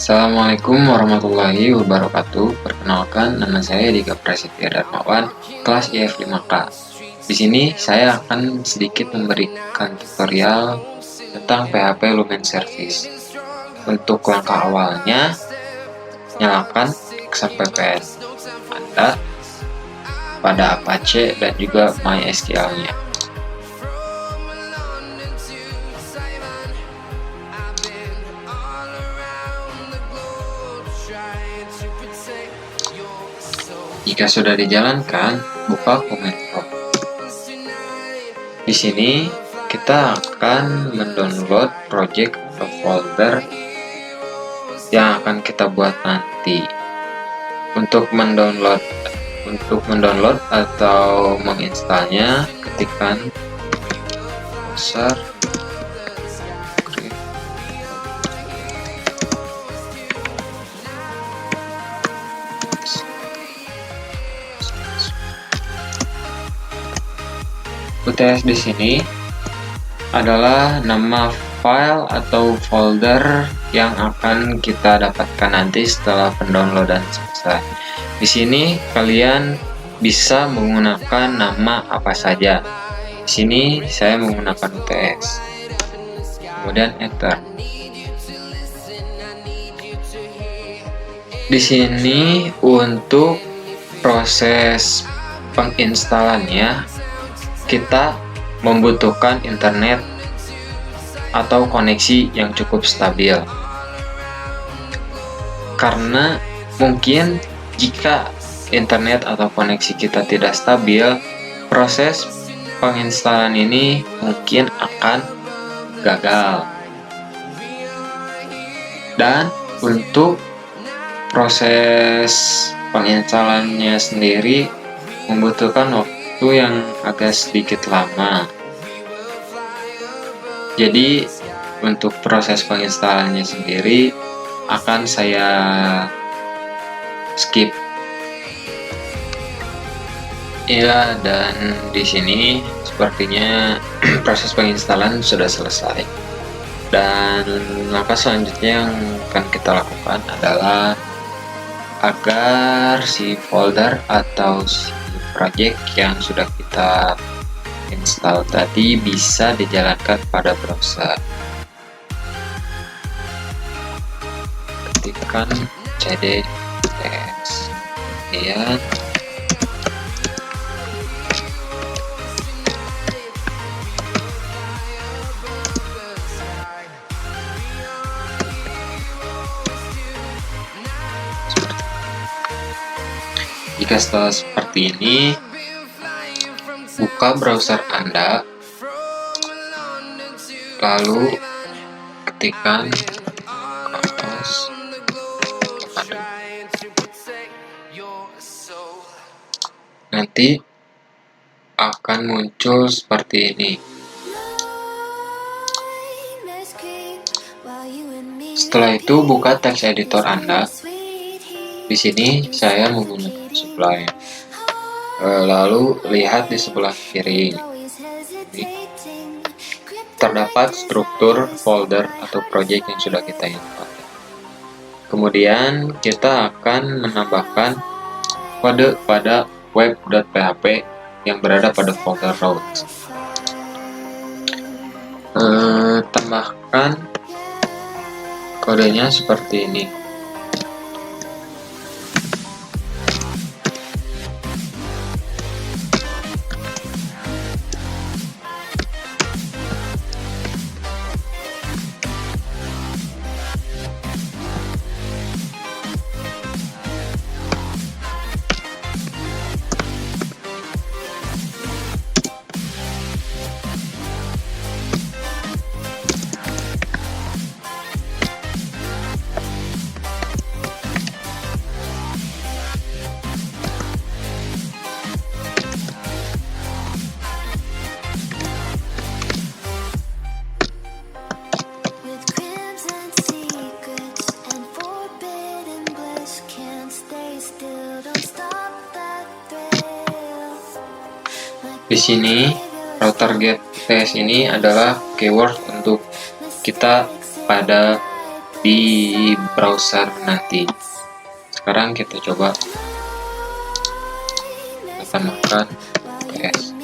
Assalamualaikum warahmatullahi wabarakatuh. Perkenalkan, nama saya Dika Prasetya Darmawan, kelas IF5K. Di sini saya akan sedikit memberikan tutorial tentang PHP Lumen Service. Untuk langkah awalnya, nyalakan XAMPP Anda pada Apache dan juga MySQL-nya. Jika sudah dijalankan, buka command prompt. Di sini kita akan mendownload project atau folder yang akan kita buat nanti. Untuk mendownload atau menginstalnya, ketikkan browser UTS. Di sini adalah nama file atau folder yang akan kita dapatkan nanti setelah pendownloadan selesai. Di sini kalian bisa menggunakan nama apa saja. Di sini saya menggunakan UTS. Kemudian enter. Di sini untuk proses penginstalannya kita membutuhkan internet atau koneksi yang cukup stabil, karena mungkin jika internet atau koneksi kita tidak stabil, proses penginstalan ini mungkin akan gagal. Dan untuk proses penginstalannya sendiri membutuhkan waktu yang agak sedikit lama. Jadi untuk proses penginstalannya sendiri akan saya skip. Ya, dan di sini sepertinya proses penginstalan sudah selesai. Dan langkah selanjutnya yang akan kita lakukan adalah agar si folder atau si project yang sudah kita install tadi bisa dijalankan pada browser. Ketikkan cd ts, kemudian jika setelah seperti ini, buka browser Anda, lalu ketikkan compose, nanti akan muncul seperti ini. Setelah itu buka text editor Anda. Di sini saya menggunakan Sublime. Lalu lihat di sebelah kiri. Terdapat struktur folder atau project yang sudah kita install. Kemudian kita akan menambahkan kode pada web.php yang berada pada folder root. Tambahkan kodenya seperti ini. Di sini router get TS ini adalah keyword untuk kita pada di browser nanti. Sekarang kita coba tambahkan TS.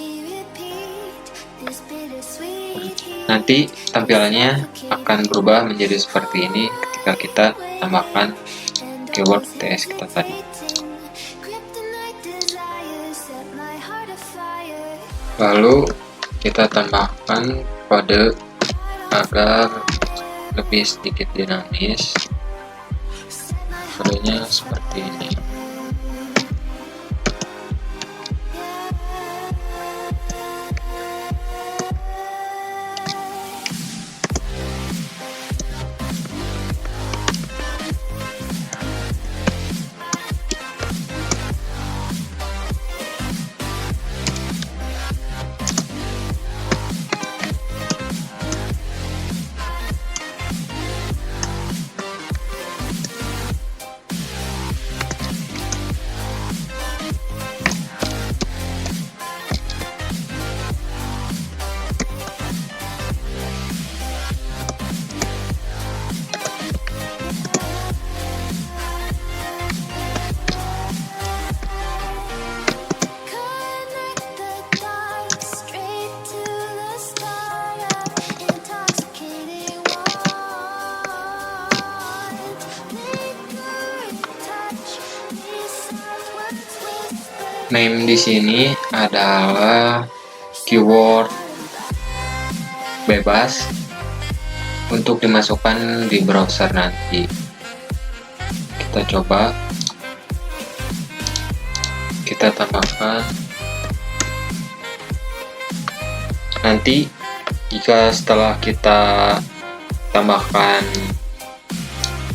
Nanti tampilannya akan berubah menjadi seperti ini ketika kita tambahkan keyword TS kita tadi. Lalu kita tambahkan kode agar lebih sedikit dinamis. Kodenya seperti ini. Name di sini adalah keyword bebas untuk dimasukkan di browser nanti. Kita coba, kita tambahkan. Nanti jika setelah kita tambahkan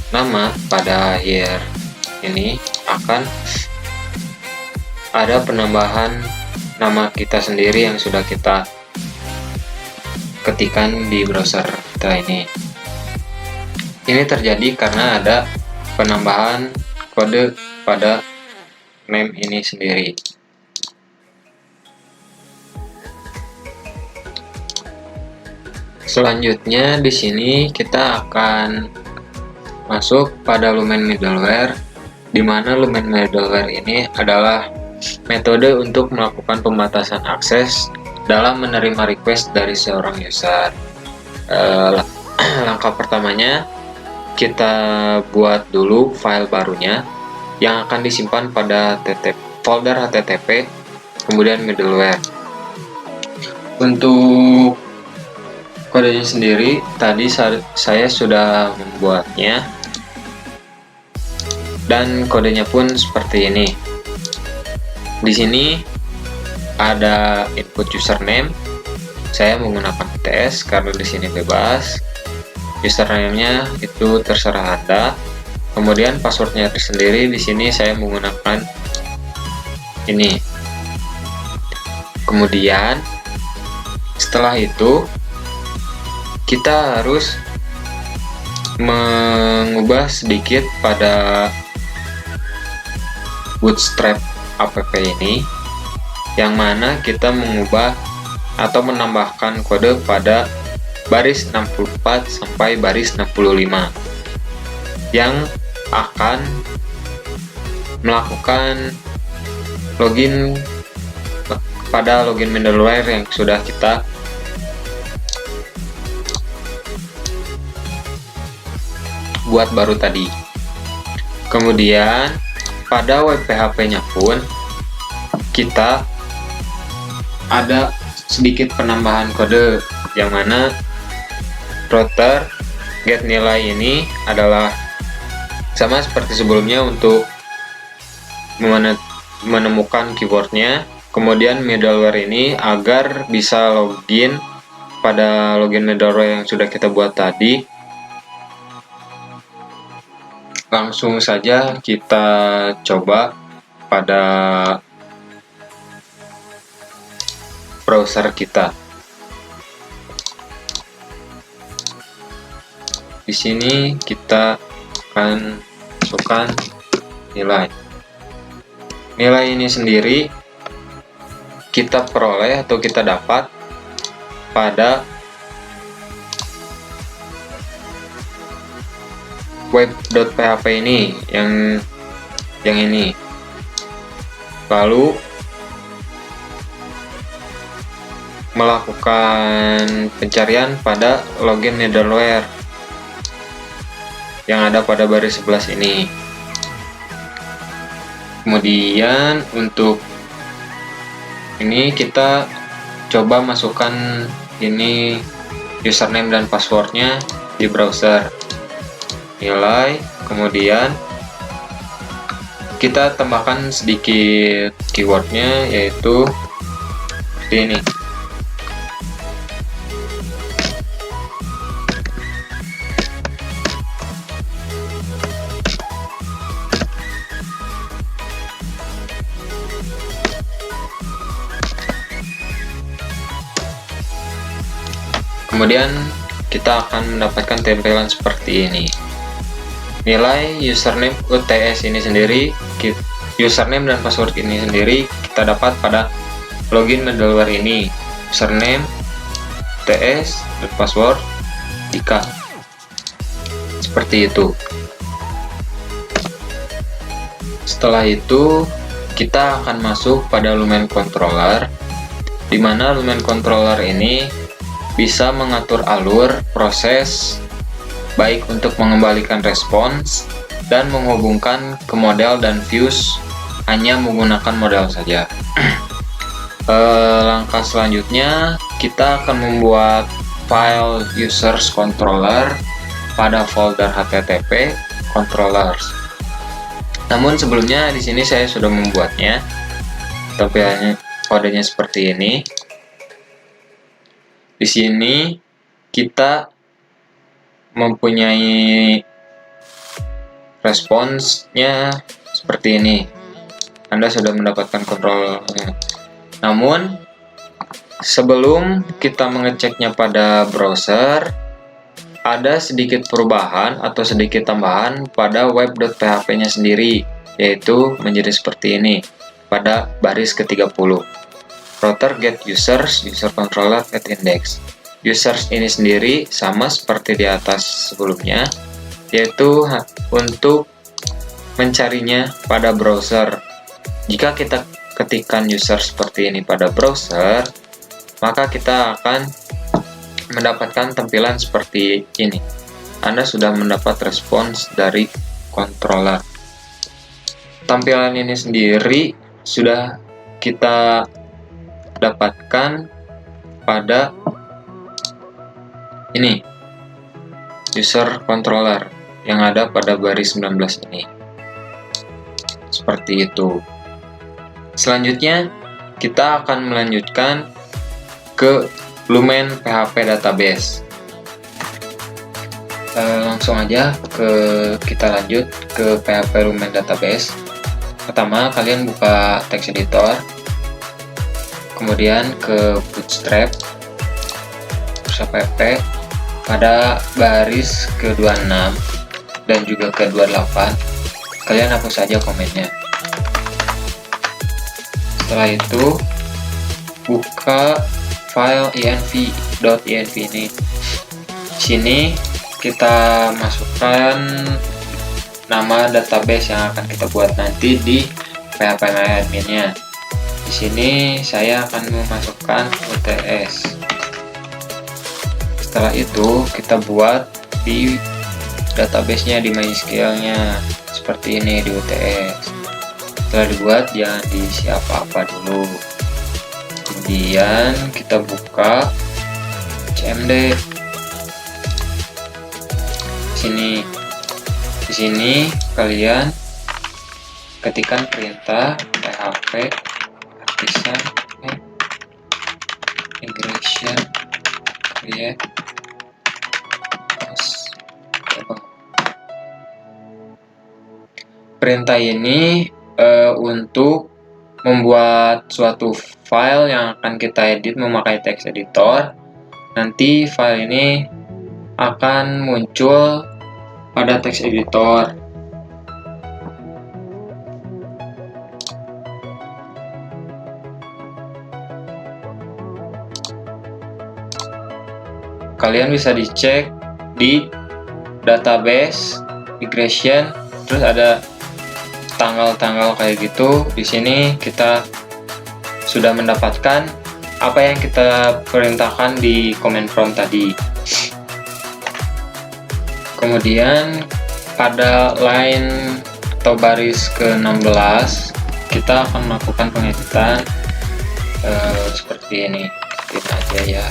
nama pada akhir ini, akan ada penambahan nama kita sendiri yang sudah kita ketikkan di browser kita ini. Ini terjadi karena ada penambahan kode pada name ini sendiri. Selanjutnya di sini kita akan masuk pada Lumen Middleware, di mana Lumen Middleware ini adalah metode untuk melakukan pembatasan akses dalam menerima request dari seorang user. Langkah pertamanya, kita buat dulu file barunya yang akan disimpan pada folder HTTP, kemudian middleware. Untuk kodenya sendiri, tadi saya sudah membuatnya, dan kodenya pun seperti ini. Di sini ada input username. Saya menggunakan TS karena di sini bebas. Username-nya itu terserah Anda. Kemudian passwordnya tersendiri, di sini saya menggunakan ini. Kemudian setelah itu kita harus mengubah sedikit pada Bootstrap app ini, yang mana kita mengubah atau menambahkan kode pada baris 64 sampai baris 65 yang akan melakukan login pada login middleware yang sudah kita buat baru tadi. Kemudian pada web PHP-nya pun kita ada sedikit penambahan kode, yang mana router get nilai ini adalah sama seperti sebelumnya untuk menemukan keywordnya. Kemudian middleware ini agar bisa login pada login middleware yang sudah kita buat tadi. Langsung saja kita coba pada browser kita. Di sini kita akan masukkan nilai. Nilai ini sendiri kita peroleh atau kita dapat pada web.php ini yang ini, lalu melakukan pencarian pada login middleware yang ada pada baris 11 ini. Kemudian untuk ini kita coba masukkan ini username dan passwordnya di browser, nilai, kemudian kita tambahkan sedikit keywordnya, yaitu seperti ini. Kemudian kita akan mendapatkan tampilan seperti ini. Nilai username UTS ini sendiri, username dan password ini sendiri kita dapat pada login middleware ini. Username UTS dan password Ika. Seperti itu. Setelah itu kita akan masuk pada Lumen Controller, di mana Lumen Controller ini bisa mengatur alur proses, baik untuk mengembalikan respons dan menghubungkan ke model dan views hanya menggunakan model saja. Langkah selanjutnya kita akan membuat file users controller pada folder http controllers. Namun sebelumnya di sini saya sudah membuatnya, tampilannya kodenya seperti ini. Di sini kita mempunyai responsnya seperti ini. Anda sudah mendapatkan kontrolnya. Namun sebelum kita mengeceknya pada browser, ada sedikit perubahan atau sedikit tambahan pada web.php-nya sendiri, yaitu menjadi seperti ini pada baris ke-30. Router get users, user controller get index. Users ini sendiri sama seperti di atas sebelumnya, yaitu untuk mencarinya pada browser. Jika kita ketikkan user seperti ini pada browser, maka kita akan mendapatkan tampilan seperti ini. Anda sudah mendapat respons dari controller. Tampilan ini sendiri sudah kita dapatkan pada ini user controller yang ada pada baris 19 ini. Seperti itu. Selanjutnya kita akan melanjutkan ke Lumen PHP database. Langsung aja kita lanjut ke PHP Lumen database. Pertama kalian buka text editor, kemudian ke Bootstrap, terus app pada baris ke-26 dan juga ke-28. Kalian hapus saja komennya. Setelah itu buka file env.env ini. Di sini kita masukkan nama database yang akan kita buat nanti di PHP adminnya. Di sini saya akan memasukkan UTS. Setelah itu kita buat di database-nya di MySQL-nya seperti ini di UTS. Setelah dibuat jangan diisi apa-apa dulu. Kemudian kita buka cmd. Di sini kalian ketikkan perintah php artisan migration create host. Perintah ini untuk membuat suatu file yang akan kita edit memakai text editor. Nanti file ini akan muncul pada text editor. Kalian bisa dicek di database migration, terus ada tanggal-tanggal kayak gitu. Di sini kita sudah mendapatkan apa yang kita perintahkan di command prompt tadi. Kemudian pada line atau baris ke-16 kita akan melakukan pengeditan seperti ini. Ini aja ya.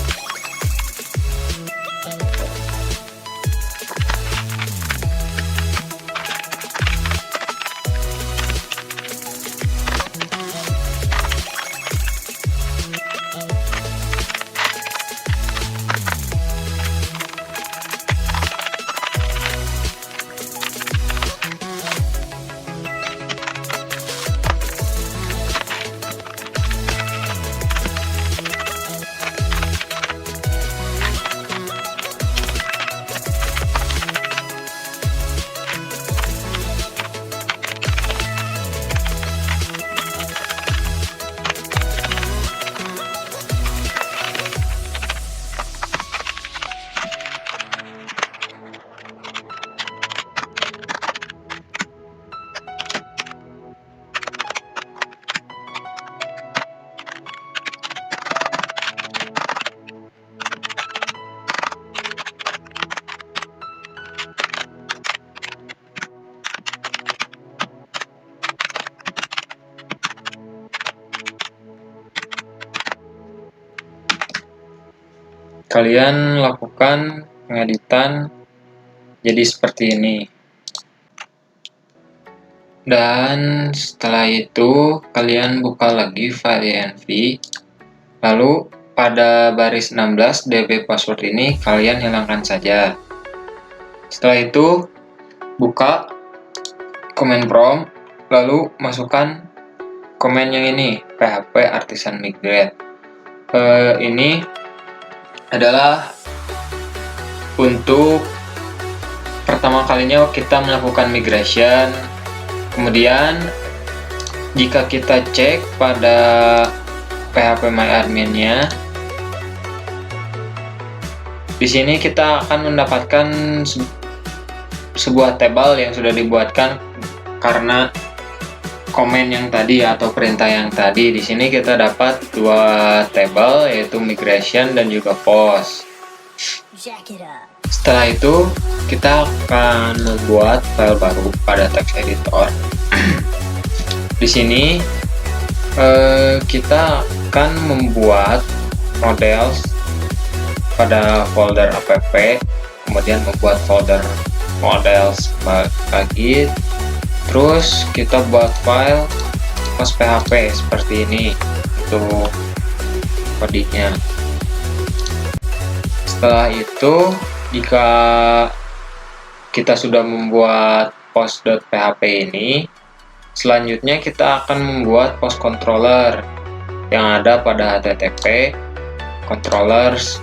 Kalian lakukan pengeditan jadi seperti ini. Dan setelah itu kalian buka lagi file env. Lalu pada baris 16 db password ini kalian hilangkan saja. Setelah itu buka command prompt, lalu masukkan command yang ini, php artisan migrate. Ini adalah untuk pertama kalinya kita melakukan migration. Kemudian jika kita cek pada phpMyAdmin-nya, di sini kita akan mendapatkan sebuah table yang sudah dibuatkan karena komen yang tadi atau perintah yang tadi. Di sini kita dapat dua table, yaitu migration dan juga post. Setelah itu kita akan membuat file baru pada text editor. Di sini kita akan membuat models pada folder app, kemudian membuat folder models lagi. Terus kita buat file post.php seperti ini untuk kodenya. Setelah itu, jika kita sudah membuat post.php ini, selanjutnya kita akan membuat post controller yang ada pada http controllers,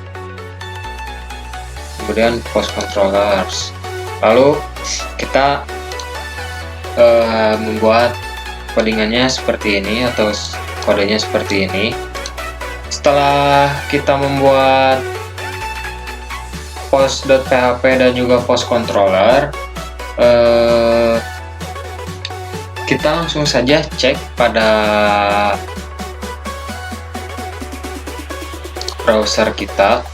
kemudian post controllers. Lalu kita membuat codingannya seperti ini atau kodenya seperti ini. Setelah kita membuat post.php dan juga post controller, kita langsung saja cek pada browser kita.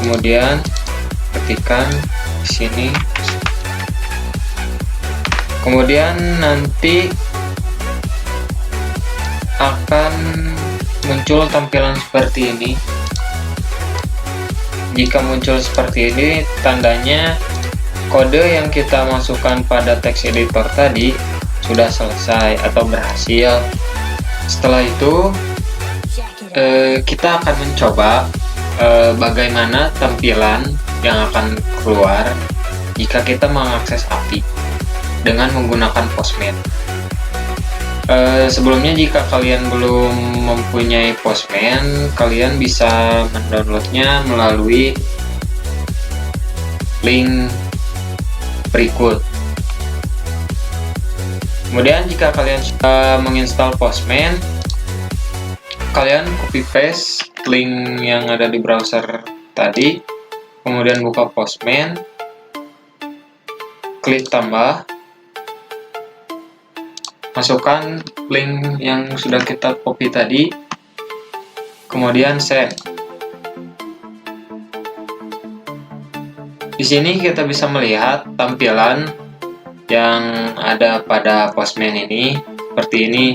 Kemudian ketikkan di sini. Kemudian nanti akan muncul tampilan seperti ini. Jika muncul seperti ini, tandanya kode yang kita masukkan pada text editor tadi sudah selesai atau berhasil. Setelah itu kita akan mencoba bagaimana tampilan yang akan keluar jika kita mengakses API dengan menggunakan Postman. Sebelumnya, jika kalian belum mempunyai Postman, kalian bisa mendownloadnya melalui link berikut. Kemudian jika kalian sudah menginstal Postman, kalian copy paste link yang ada di browser tadi, kemudian buka Postman, klik tambah, masukkan link yang sudah kita copy tadi, kemudian send. Di sini kita bisa melihat tampilan yang ada pada Postman ini seperti ini.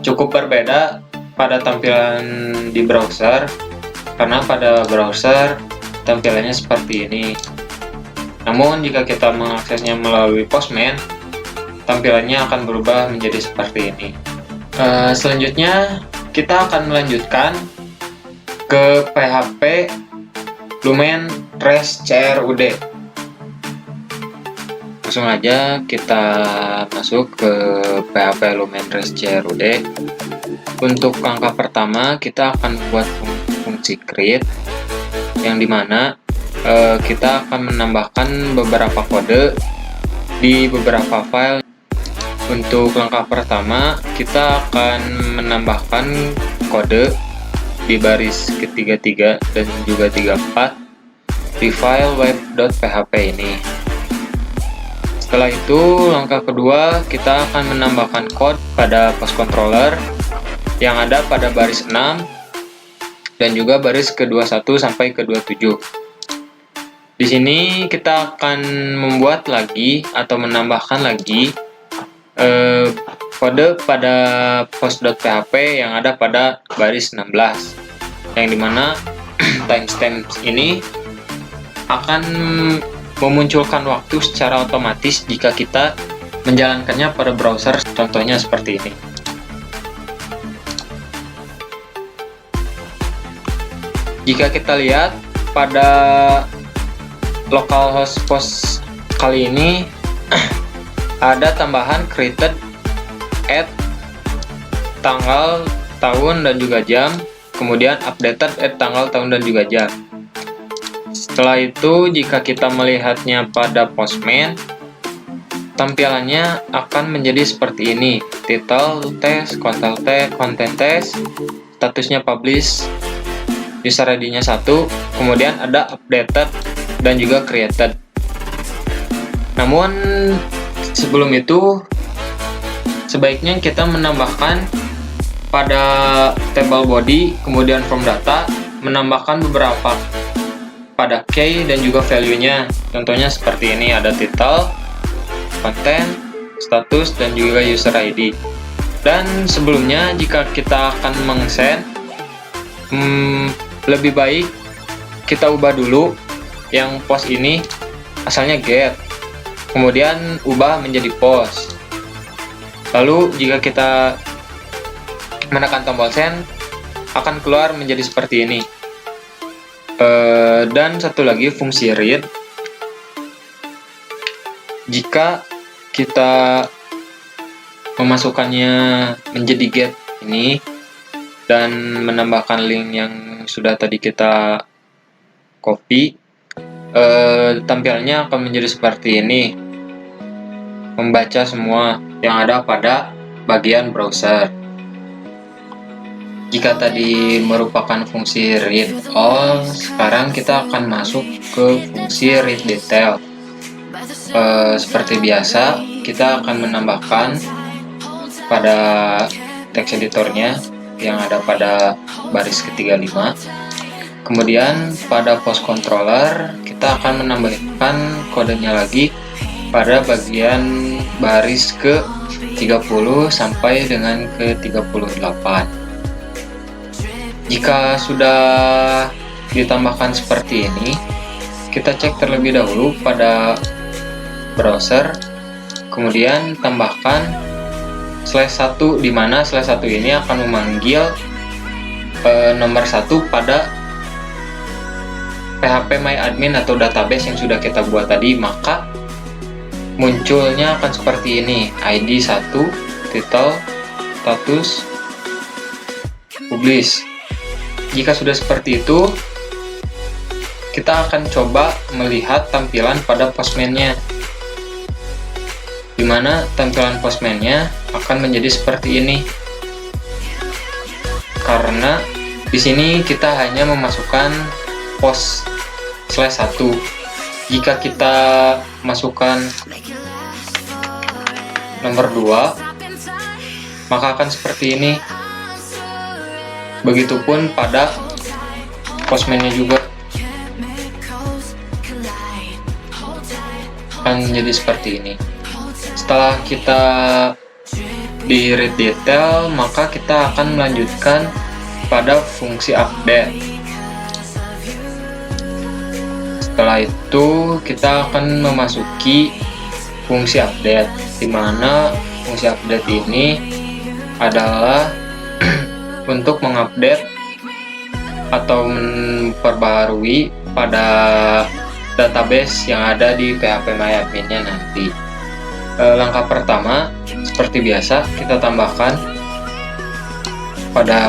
Cukup berbeda pada tampilan di browser, karena pada browser tampilannya seperti ini. Namun jika kita mengaksesnya melalui Postman, tampilannya akan berubah menjadi seperti ini. Selanjutnya kita akan melanjutkan ke PHP Lumen Res CRUD. Langsung aja kita masuk ke PHP Lumen Res CRUD. Untuk langkah pertama kita akan buat fungsi create, yang dimana kita akan menambahkan beberapa kode di beberapa file. Untuk langkah pertama kita akan menambahkan kode di baris ke-33 dan juga 34 di file web.php ini. Setelah itu, langkah kedua kita akan menambahkan kode pada post controller yang ada pada baris 6 dan juga baris ke-21 sampai ke-27. Di sini kita akan membuat lagi atau menambahkan lagi kode pada post.php yang ada pada baris 16, yang dimana timestamp ini akan memunculkan waktu secara otomatis jika kita menjalankannya pada browser, contohnya seperti ini. Jika kita lihat pada localhost post kali ini ada tambahan created at tanggal, tahun, dan juga jam, kemudian updated at tanggal, tahun, dan juga jam. Setelah itu, jika kita melihatnya pada Postman, tampilannya akan menjadi seperti ini: title test, content test, statusnya publish, user ID-nya 1, kemudian ada updated dan juga created. Namun sebelum itu, sebaiknya kita menambahkan pada table body, kemudian from data, menambahkan beberapa pada key dan juga value-nya. Contohnya seperti ini, ada title, content, status, dan juga user ID. Dan sebelumnya, jika kita akan meng-send, lebih baik kita ubah dulu yang post ini asalnya get, kemudian ubah menjadi post. Lalu jika kita menekan tombol send, akan keluar menjadi seperti ini. Dan satu lagi, fungsi read. Jika kita memasukkannya menjadi get ini dan menambahkan link yang sudah tadi kita copy, tampilannya akan menjadi seperti ini, membaca semua yang ada pada bagian browser. Jika tadi merupakan fungsi read all, sekarang kita akan masuk ke fungsi read detail. Seperti biasa, kita akan menambahkan pada text editornya yang ada pada baris ke-35. Kemudian pada post controller kita akan menambahkan kodenya lagi pada bagian baris ke-30 sampai dengan ke-38. Jika sudah ditambahkan seperti ini, kita cek terlebih dahulu pada browser, kemudian tambahkan /1, di mana /1 ini akan memanggil nomor 1 pada PHP MyAdmin atau database yang sudah kita buat tadi. Maka munculnya akan seperti ini: ID 1, title, status, publish. Jika sudah seperti itu, kita akan coba melihat tampilan pada Postman-nya, di mana tampilan Postman-nya akan menjadi seperti ini. Karena di sini kita hanya memasukkan post/1. Jika kita masukkan nomor 2, maka akan seperti ini. Begitupun pada postman-nya juga akan menjadi seperti ini. Setelah kita di read detail, maka kita akan melanjutkan pada fungsi update. Setelah itu kita akan memasuki fungsi update, di mana fungsi update ini adalah untuk mengupdate atau memperbaharui pada database yang ada di phpMyAdmin-nya nanti. Langkah pertama, seperti biasa, kita tambahkan pada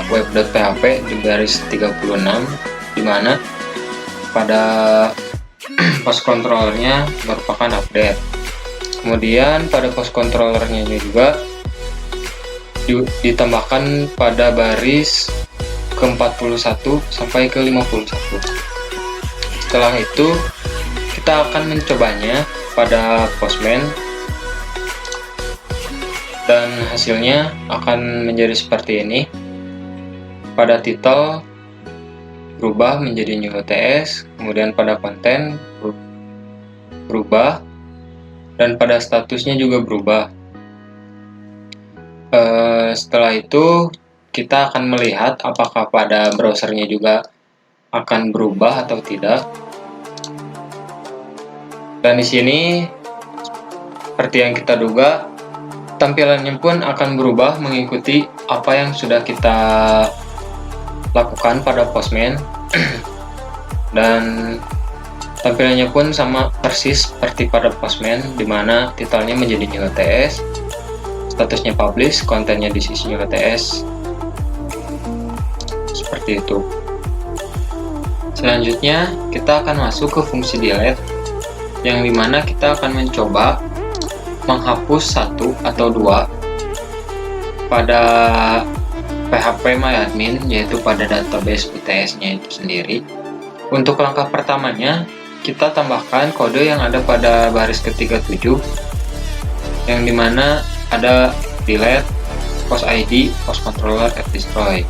web.php di baris 36, di mana pada post controllernya merupakan update. Kemudian pada post controllernya juga ditambahkan pada baris ke-41 sampai ke-51. Setelah itu kita akan mencobanya pada postman, dan hasilnya akan menjadi seperti ini. Pada title berubah menjadi new UTS, kemudian pada konten berubah, dan pada statusnya juga berubah. Setelah itu kita akan melihat apakah pada browsernya juga akan berubah atau tidak. Dan di sini seperti yang kita duga, tampilannya pun akan berubah mengikuti apa yang sudah kita lakukan pada postman. Dan tampilannya pun sama persis seperti pada postman, dimana titelnya menjadi new UTS, statusnya publish, kontennya di sisi new UTS, seperti itu. Selanjutnya kita akan masuk ke fungsi delete, yang dimana kita akan mencoba menghapus 1 atau 2 pada phpMyAdmin, yaitu pada database UTS-nya itu sendiri. Untuk langkah pertamanya, kita tambahkan kode yang ada pada baris ke-37, yang dimana ada delete, post ID, post controller, add destroy.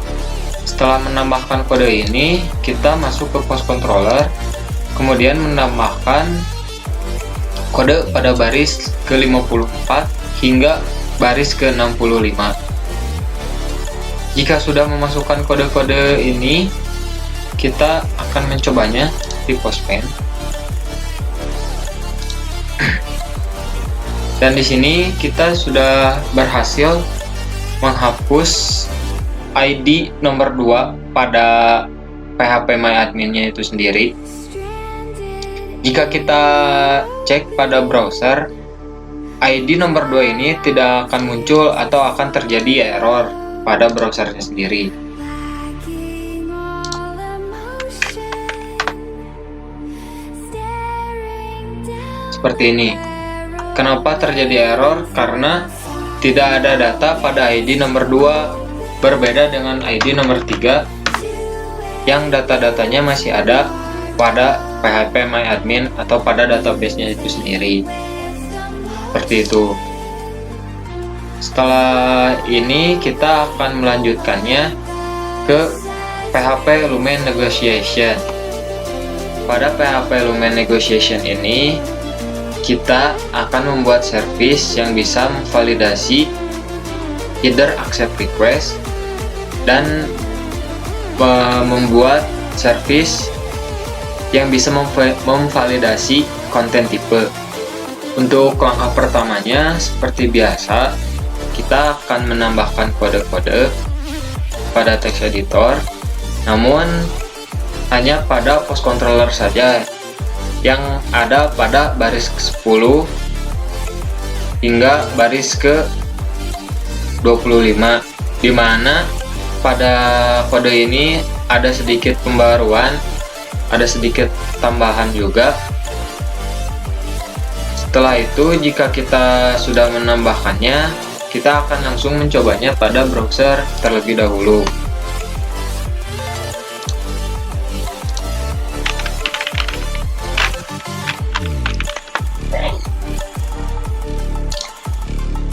Setelah menambahkan kode ini, kita masuk ke post controller, kemudian menambahkan kode pada baris ke-54 hingga baris ke-65. Jika sudah memasukkan kode-kode ini, kita akan mencobanya di postman. Dan di sini kita sudah berhasil menghapus ID nomor 2 pada phpMyAdmin-nya itu sendiri. Jika kita cek pada browser, ID nomor 2 ini tidak akan muncul atau akan terjadi error pada browsernya sendiri. Seperti ini. Kenapa terjadi error? Karena tidak ada data pada ID nomor 2, berbeda dengan ID nomor 3 yang data-datanya masih ada pada phpMyAdmin atau pada database-nya itu sendiri. Seperti itu. Setelah ini kita akan melanjutkannya ke PHP Lumen Negotiation. Pada PHP Lumen Negotiation ini, kita akan membuat service yang bisa memvalidasi header accept request dan membuat service yang bisa memvalidasi konten tipe. Untuk langkah pertamanya, seperti biasa, kita akan menambahkan kode-kode pada text editor, namun hanya pada post controller saja, yang ada pada baris ke-10 hingga baris ke-25, di mana pada kode ini ada sedikit pembaruan, ada sedikit tambahan juga. Setelah itu, jika kita sudah menambahkannya, kita akan langsung mencobanya pada browser terlebih dahulu.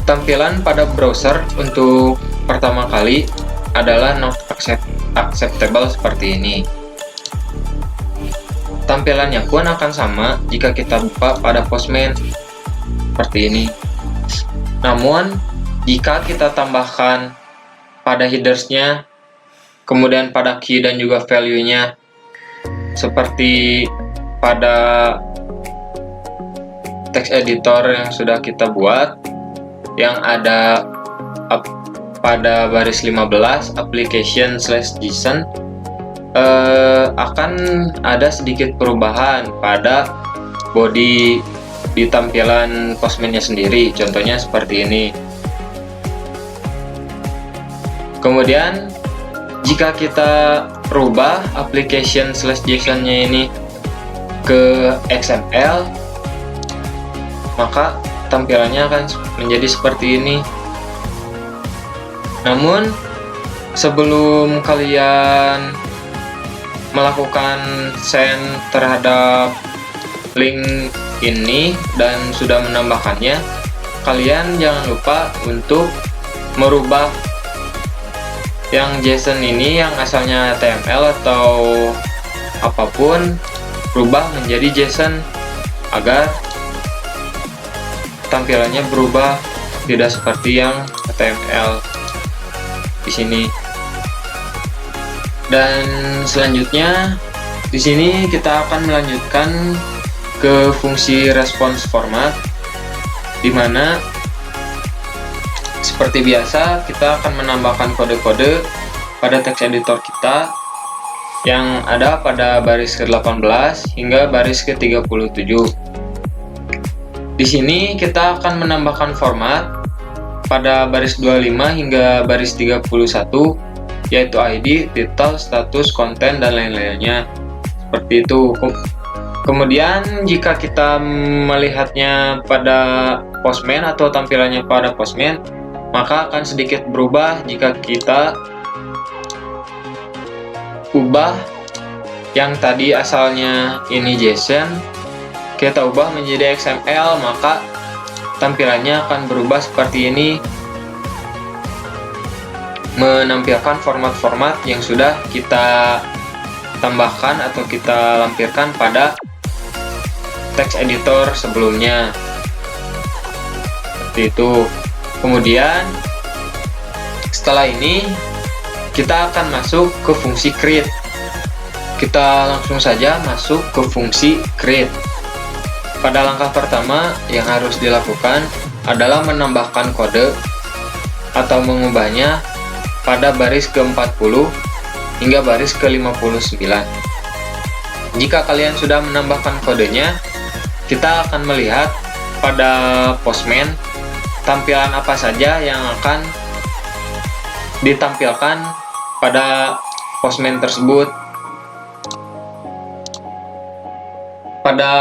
Tampilan pada browser untuk pertama kali adalah not acceptable seperti ini. Tampilannya pun akan sama jika kita buka pada Postman seperti ini. Namun jika kita tambahkan pada headersnya, kemudian pada key dan juga value-nya seperti pada text editor yang sudah kita buat, yang ada pada baris 15 application/JSON, akan ada sedikit perubahan pada body di tampilan Postman-nya sendiri. Contohnya seperti ini. Kemudian jika kita rubah application/JSON-nya ini ke XML, maka tampilannya akan menjadi seperti ini. Namun sebelum kalian melakukan send terhadap link ini dan sudah menambahkannya, kalian jangan lupa untuk merubah yang JSON ini yang asalnya HTML atau apapun, rubah menjadi JSON agar tampilannya berubah, tidak seperti yang HTML di sini. Dan selanjutnya di sini kita akan melanjutkan ke fungsi response format, di mana seperti biasa kita akan menambahkan kode-kode pada text editor kita yang ada pada baris ke-18 hingga baris ke-37. Di sini kita akan menambahkan format pada baris 25 hingga baris 31, yaitu ID, title, status, konten, dan lain-lainnya. Seperti itu. Kemudian jika kita melihatnya pada Postman atau tampilannya pada Postman, maka akan sedikit berubah jika kita ubah yang tadi asalnya ini JSON, kita ubah menjadi XML, maka tampilannya akan berubah seperti ini, menampilkan format-format yang sudah kita tambahkan atau kita lampirkan pada text editor sebelumnya. Seperti itu. Kemudian setelah ini kita akan masuk ke fungsi create. Kita langsung saja masuk ke fungsi create. Pada langkah pertama yang harus dilakukan adalah menambahkan kode atau mengubahnya pada baris ke-40 hingga baris ke-59. Jika kalian sudah menambahkan kodenya, kita akan melihat pada Postman tampilan apa saja yang akan ditampilkan pada Postman tersebut. Pada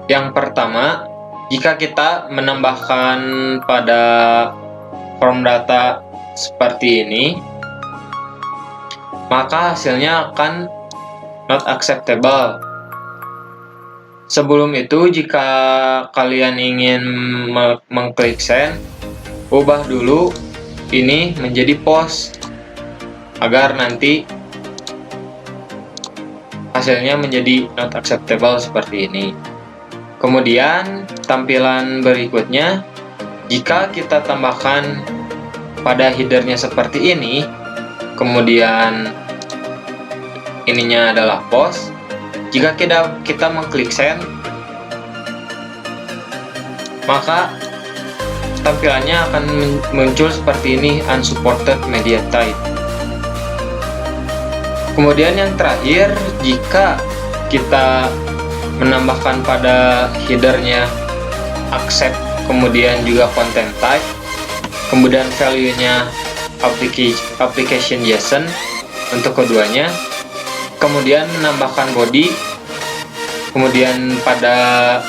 yang pertama, jika kita menambahkan pada form data seperti ini, maka hasilnya akan not acceptable. Sebelum itu, jika kalian ingin mengklik send, ubah dulu ini menjadi post agar nanti hasilnya menjadi not acceptable seperti ini. Kemudian tampilan berikutnya, jika kita tambahkan pada headernya seperti ini, kemudian ininya adalah post, jika kita mengklik send, maka tampilannya akan muncul seperti ini, unsupported media type. Kemudian yang terakhir, jika kita menambahkan pada headernya accept, kemudian juga content type, kemudian value-nya application JSON untuk keduanya, kemudian menambahkan body, kemudian pada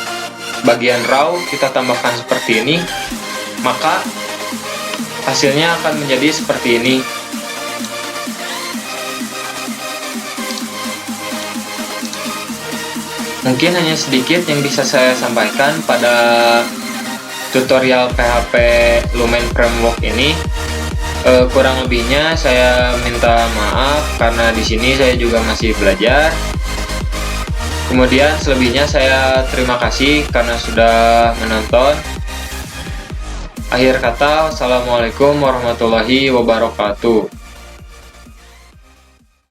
bagian raw kita tambahkan seperti ini, maka hasilnya akan menjadi seperti ini. Mungkin hanya sedikit yang bisa saya sampaikan pada tutorial PHP Lumen Framework ini. Kurang lebihnya saya minta maaf karena di sini saya juga masih belajar. Kemudian selebihnya saya terima kasih karena sudah menonton. Akhir kata, wassalamualaikum warahmatullahi wabarakatuh.